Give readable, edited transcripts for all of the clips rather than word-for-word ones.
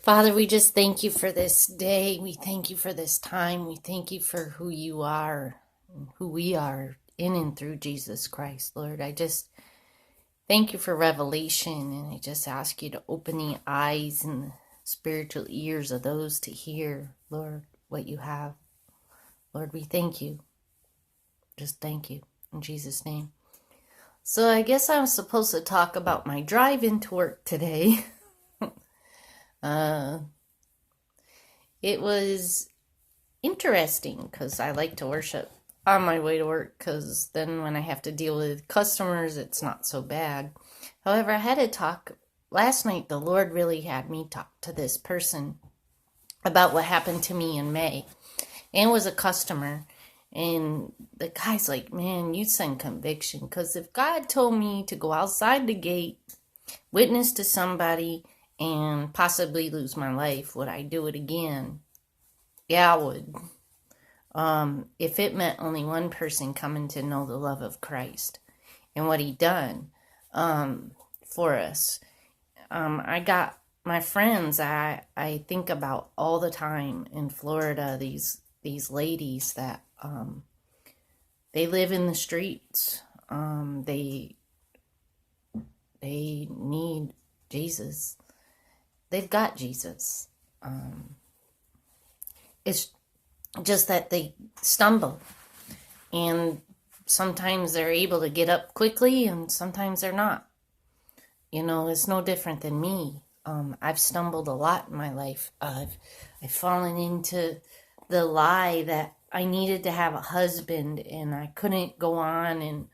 Father, we just thank you for this day. We thank you for this time. We thank you for who you are, and who we are in and through Jesus Christ, Lord. I just thank you for revelation, and I just ask you to open the eyes and the spiritual ears of those to hear, Lord, what you have. Lord, we thank you. Just thank you in Jesus' name. So I guess I was supposed to talk about my drive into work today. It was interesting because I like to worship on my way to work, because then when I have to deal with customers, it's not so bad. However, I had to talk last night. The Lord really had me talk to this person about what happened to me in May, and it was a customer. And the guy's like, man, you send conviction, because if God told me to go outside the gate, witness to somebody, and possibly lose my life, would I do it again? Yeah, I would. If it meant only one person coming to know the love of Christ and what he done for us. I got my friends I think about all the time in Florida, these ladies that they live in the streets. They need Jesus. They've got Jesus. It's just that they stumble, and sometimes they're able to get up quickly, and sometimes they're not. It's no different than me. I've stumbled a lot in my life. I've fallen into the lie that I needed to have a husband, and I couldn't go on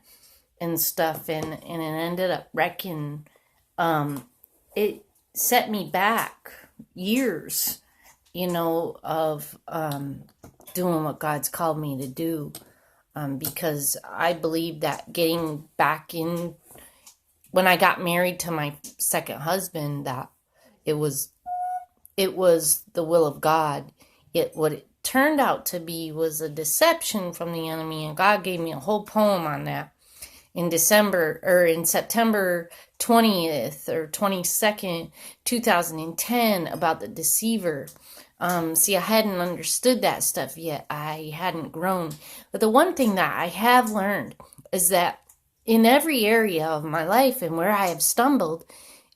and stuff, and it ended up wrecking. It set me back years, of doing what God's called me to do, because I believe that getting back in, when I got married to my second husband, that it was the will of God. What it turned out to be was a deception from the enemy, and God gave me a whole poem on that in September 20th or 22nd, 2010, about the deceiver. See, I hadn't understood that stuff yet. I hadn't grown. But the one thing that I have learned is that in every area of my life, and where I have stumbled,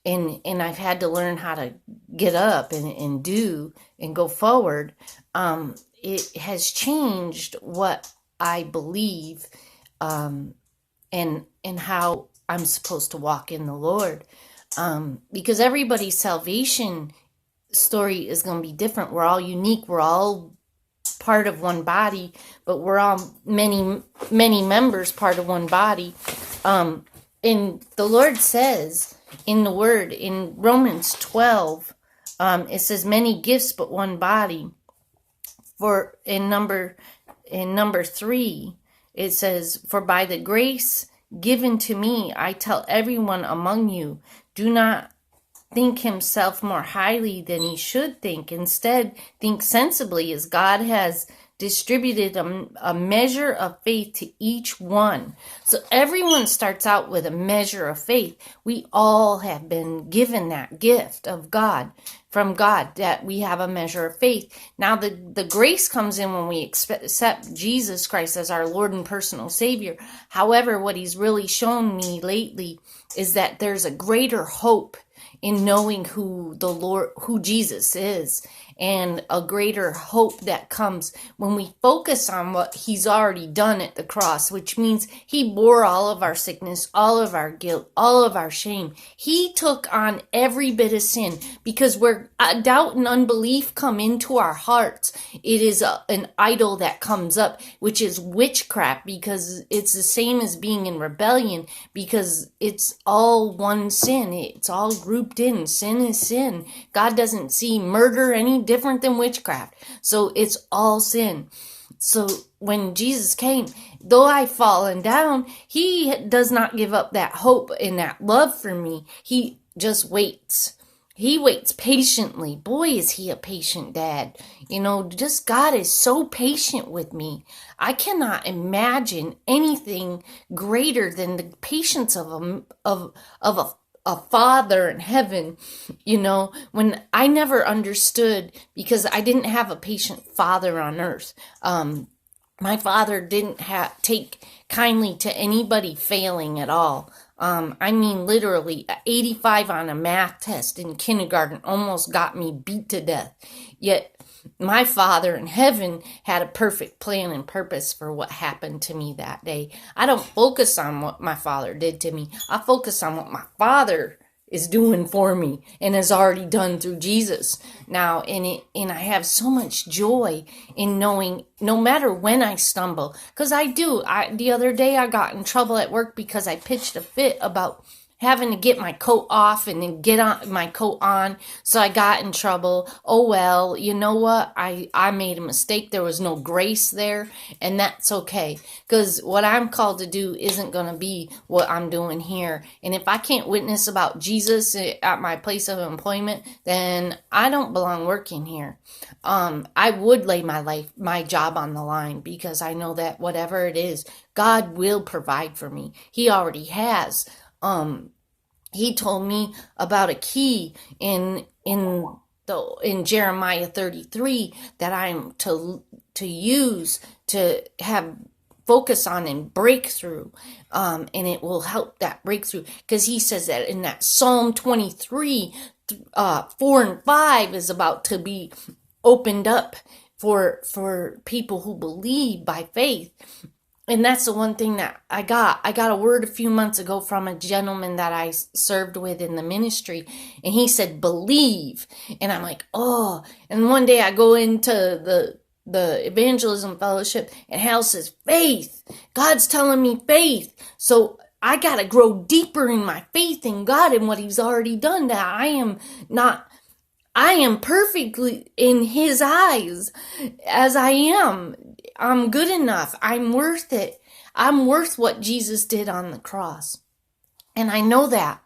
and I've had to learn how to get up and do and go forward, it has changed what I believe, and how I'm supposed to walk in the Lord. Because everybody's salvation story is going to be different. We're all unique. We're all part of one body, but we're all many members, part of one body. And the Lord says in the Word, in Romans 12, it says, many gifts but one body. For in number 3, it says, for by the grace given to me, I tell everyone among you, do not think himself more highly than he should think. Instead, think sensibly, as God has distributed a measure of faith to each one. So everyone starts out with a measure of faith. We all have been given that gift of God, from God, that we have a measure of faith. Now the grace comes in when we accept Jesus Christ as our Lord and personal Savior. However, what he's really shown me lately is that there's a greater hope in knowing who Jesus is, and a greater hope that comes when we focus on what he's already done at the cross, which means he bore all of our sickness, all of our guilt, all of our shame. He took on every bit of sin, because where doubt and unbelief come into our hearts, it is an idol that comes up, which is witchcraft, because it's the same as being in rebellion, because it's all one sin. It's all grouped in. Sin is sin. God doesn't see murder any different than witchcraft. So it's all sin. So when Jesus came, though I've fallen down, he does not give up that hope and that love for me. He just waits. He waits patiently. Boy, is he a patient dad. Just God is so patient with me. I cannot imagine anything greater than the patience of a a father in heaven, when I never understood, because I didn't have a patient father on earth. My father didn't take kindly to anybody failing at all. I mean, literally, 85 on a math test in kindergarten almost got me beat to death. Yet, my Father in heaven had a perfect plan and purpose for what happened to me that day. I don't focus on what my Father did to me. I focus on what my Father is doing for me and has already done through Jesus now. And I have so much joy in knowing no matter when I stumble, because the other day I got in trouble at work because I pitched a fit about having to get my coat off and then get on my coat on. So I got in trouble. Oh, well, you know what? I made a mistake. There was no grace there, and that's okay. Because what I'm called to do isn't going to be what I'm doing here. And if I can't witness about Jesus at my place of employment, then I don't belong working here. I would lay my job on the line, because I know that whatever it is, God will provide for me. He already has. He told me about a key in Jeremiah 33 that I'm to use to have focus on and breakthrough, and it will help that breakthrough, because he says that in that Psalm 23, 4 and 5 is about to be opened up for people who believe by faith. And that's the one thing that I got. I got a word a few months ago from a gentleman that I served with in the ministry. And he said, believe. And I'm like, oh. And one day I go into the evangelism fellowship, and Hal says, faith. God's telling me faith. So I got to grow deeper in my faith in God and what he's already done. That I am perfectly in his eyes as I am. I'm good enough. I'm worth it. I'm worth what Jesus did on the cross. And I know that.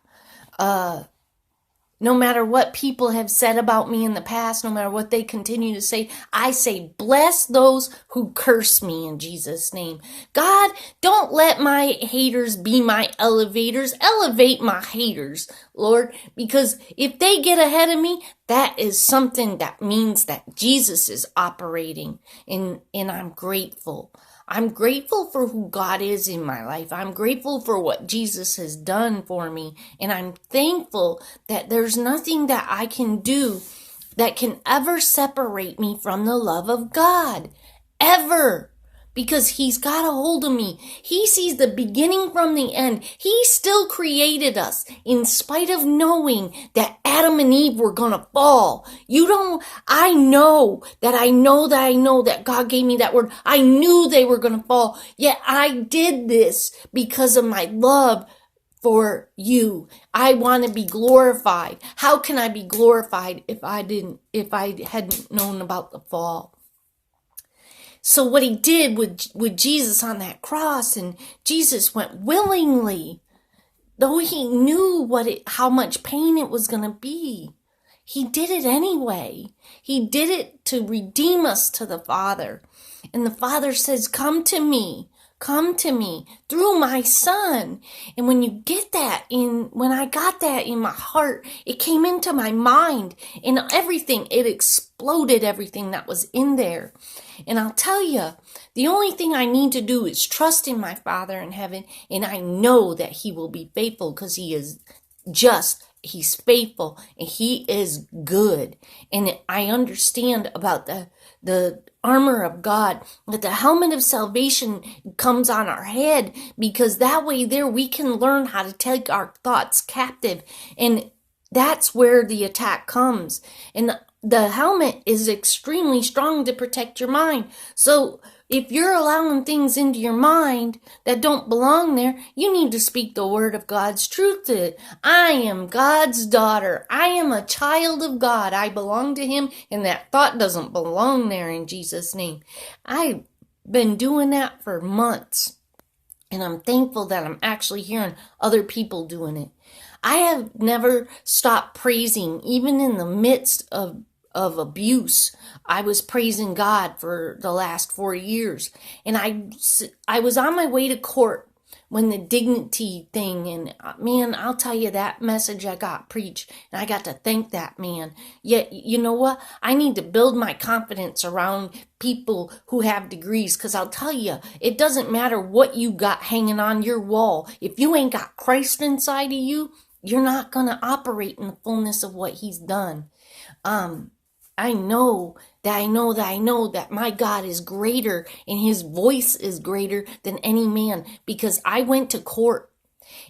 No matter what people have said about me in the past, no matter what they continue to say, I say, bless those who curse me in Jesus' name. God, don't let my haters be my elevators. Elevate my haters, Lord, because if they get ahead of me, that is something that means that Jesus is operating, and I'm grateful. I'm grateful for who God is in my life. I'm grateful for what Jesus has done for me. And I'm thankful that there's nothing that I can do that can ever separate me from the love of God. Ever. Because he's got a hold of me. He sees the beginning from the end. He still created us in spite of knowing that Adam and Eve were going to fall. I know that God gave me that word. I knew they were going to fall. Yet I did this because of my love for you. I want to be glorified. How can I be glorified if I hadn't known about the fall? So what he did with Jesus on that cross, and Jesus went willingly, though he knew how much pain it was going to be. He did it anyway. He did it to redeem us to the Father. And the Father says, come to me through my Son. And when I got that in my heart, it came into my mind, and it exploded everything that was in there. And I'll tell you, the only thing I need to do is trust in my Father in heaven, and I know that he will be faithful, because he is just, he's faithful, and he is good. And I understand about the armor of God, that the helmet of salvation comes on our head, because that way there we can learn how to take our thoughts captive, and that's where the attack comes. And the helmet is extremely strong to protect your mind. So if you're allowing things into your mind that don't belong there, you need to speak the word of God's truth to it. I am God's daughter. I am a child of God. I belong to him, and that thought doesn't belong there in Jesus' name. I've been doing that for months, and I'm thankful that I'm actually hearing other people doing it. I have never stopped praising, even in the midst of abuse. I was praising God for the last 4 years. And I was on my way to court when the dignity thing, and man, I'll tell you, that message I got preached, and I got to thank that man. Yet, you know what? I need to build my confidence around people who have degrees, because I'll tell you, it doesn't matter what you got hanging on your wall. If you ain't got Christ inside of you, you're not going to operate in the fullness of what he's done. I know that my God is greater and his voice is greater than any man, because I went to court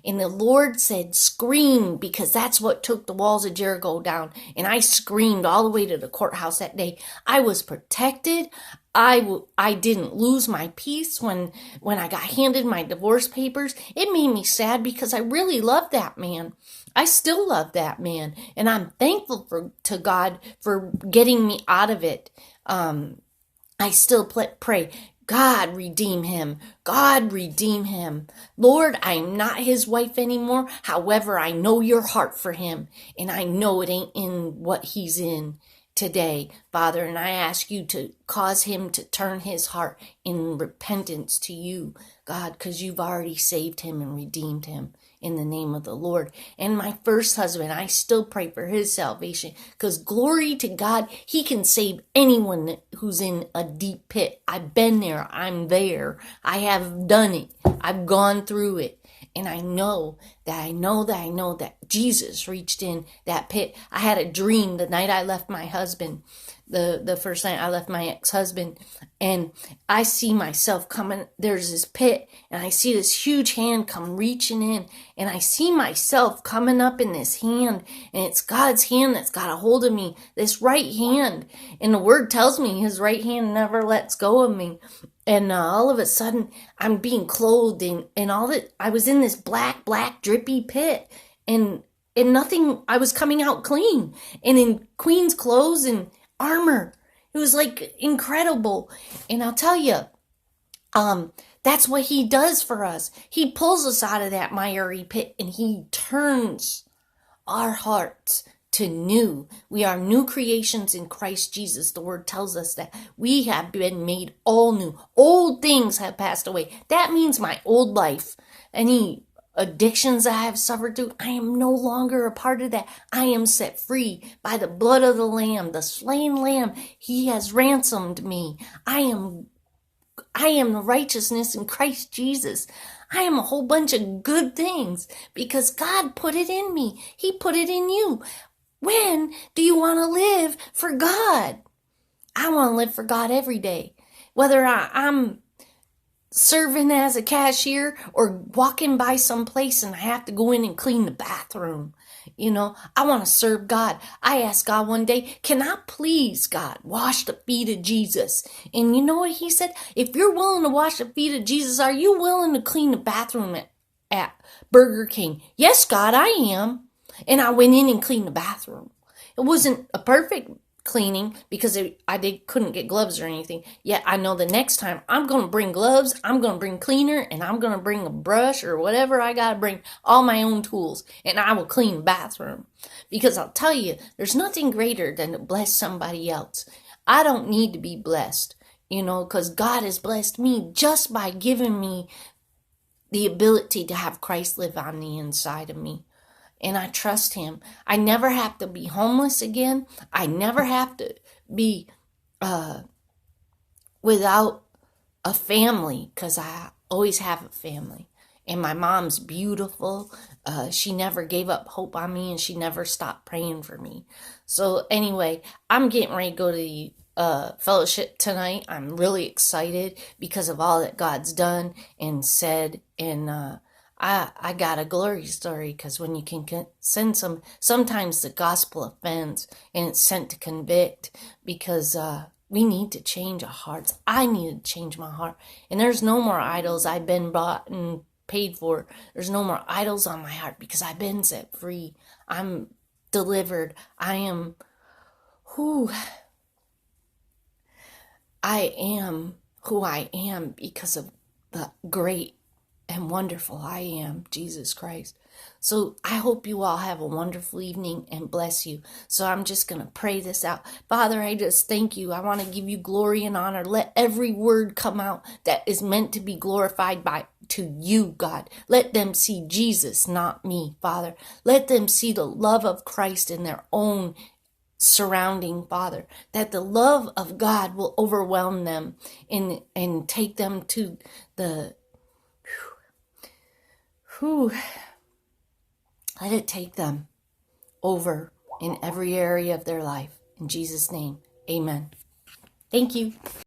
and the Lord said, scream, because that's what took the walls of Jericho down. And I screamed all the way to the courthouse that day. I was protected. I didn't lose my peace when I got handed my divorce papers. It made me sad because I really loved that man. I still love that man, and I'm thankful to God for getting me out of it. I still pray, God redeem him. God redeem him. Lord, I'm not his wife anymore. However, I know your heart for him, and I know it ain't in what he's in today, Father, and I ask you to cause him to turn his heart in repentance to you, God, because you've already saved him and redeemed him in the name of the Lord. And my first husband, I still pray for his salvation, because glory to God, he can save anyone who's in a deep pit. I've been there. I'm there. I have done it. I've gone through it. And I know that Jesus reached in that pit. I had a dream the night I left my husband, the first night I left my ex-husband, and I see myself coming. There's this pit, and I see this huge hand come reaching in, and I see myself coming up in this hand, and it's God's hand that's got a hold of me, this right hand. And the word tells me his right hand never lets go of me. And all of a sudden, I'm being clothed and all that. I was in this black, drippy pit, and nothing. I was coming out clean and in queen's clothes and armor. It was like incredible. And I'll tell you, that's what he does for us. He pulls us out of that miry pit, and he turns our hearts to new. We are new creations in Christ Jesus. The word tells us that we have been made all new. Old things have passed away. That means my old life, any addictions I have suffered through, I am no longer a part of that. I am set free by the blood of the Lamb, the slain Lamb. He has ransomed me. I am the righteousness in Christ Jesus. I am a whole bunch of good things because God put it in me. He put it in you. When do you want to live for God? I want to live for God every day. Whether I'm serving as a cashier or walking by some place and I have to go in and clean the bathroom. I want to serve God. I asked God one day, can I please, God, wash the feet of Jesus? And you know what he said? If you're willing to wash the feet of Jesus, are you willing to clean the bathroom at Burger King? Yes, God, I am. And I went in and cleaned the bathroom. It wasn't a perfect cleaning because I couldn't get gloves or anything. Yet I know the next time I'm going to bring gloves, I'm going to bring cleaner, and I'm going to bring a brush or whatever I got to bring, all my own tools, and I will clean the bathroom. Because I'll tell you, there's nothing greater than to bless somebody else. I don't need to be blessed, because God has blessed me just by giving me the ability to have Christ live on the inside of me. And I trust him. I never have to be homeless again. I never have to be without a family, because I always have a family. And my mom's beautiful. She never gave up hope on me, and she never stopped praying for me. So anyway, I'm getting ready to go to the fellowship tonight. I'm really excited because of all that God's done and said. And I got a glory story, because when you can send sometimes the gospel offends and it's sent to convict, because we need to change our hearts. I need to change my heart. And there's no more idols. I've been bought and paid for. There's no more idols on my heart because I've been set free. I'm delivered. I am who I am because of the great and wonderful I am, Jesus Christ. So I hope you all have a wonderful evening and bless you. So I'm just going to pray this out. Father, I just thank you. I want to give you glory and honor. Let every word come out that is meant to be glorified to you, God. Let them see Jesus, not me, Father. Let them see the love of Christ in their own surrounding, Father, that the love of God will overwhelm them and take them to the, let it take them over in every area of their life. In Jesus' name, amen. Thank you.